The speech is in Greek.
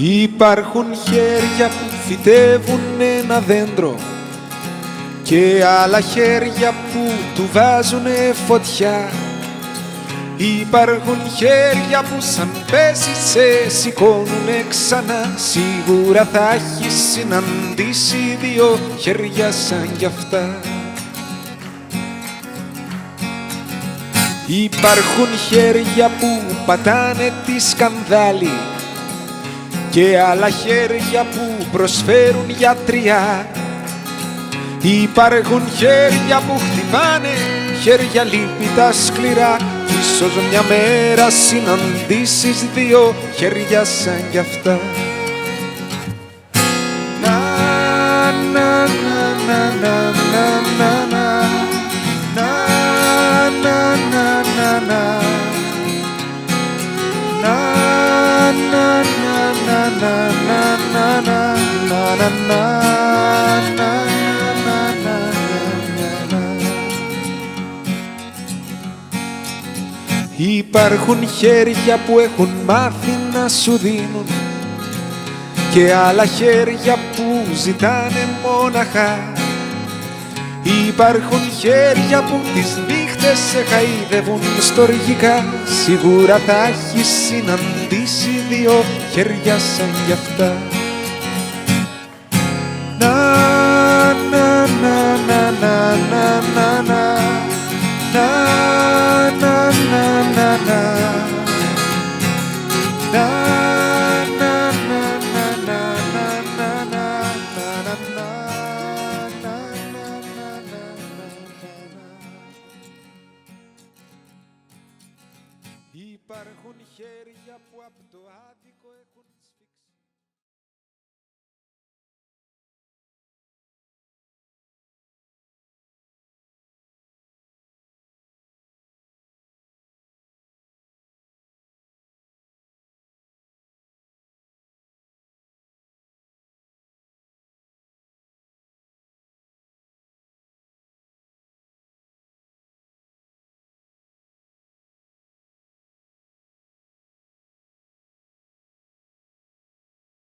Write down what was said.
Υπάρχουν χέρια που φυτεύουν ένα δέντρο και άλλα χέρια που του βάζουνε φωτιά. Υπάρχουν χέρια που σαν πέσεις σε σηκώνουνε ξανά. Σίγουρα θα έχεις συναντήσει δύο χέρια σαν κι αυτά. Υπάρχουν χέρια που πατάνε τη σκανδάλη και άλλα χέρια που προσφέρουν γιατριά. Υπάρχουν χέρια που χτυπάνε, χέρια λύπητα σκληρά. Κι ίσως μια μέρα συναντήσεις δύο χέρια σαν κι αυτά. Να, να, να, να, να, να, να, να, να, να, να, να. Υπάρχουν χέρια που έχουν μάθει να σου δίνουν και άλλα χέρια που ζητάνε μόναχα. Υπάρχουν χέρια που τις νύχτες σε χαϊδεύουν στοργικά. Σίγουρα θα έχεις συναντήσει δύο χέρια σαν κι αυτά. Να, να, να, να, να, να,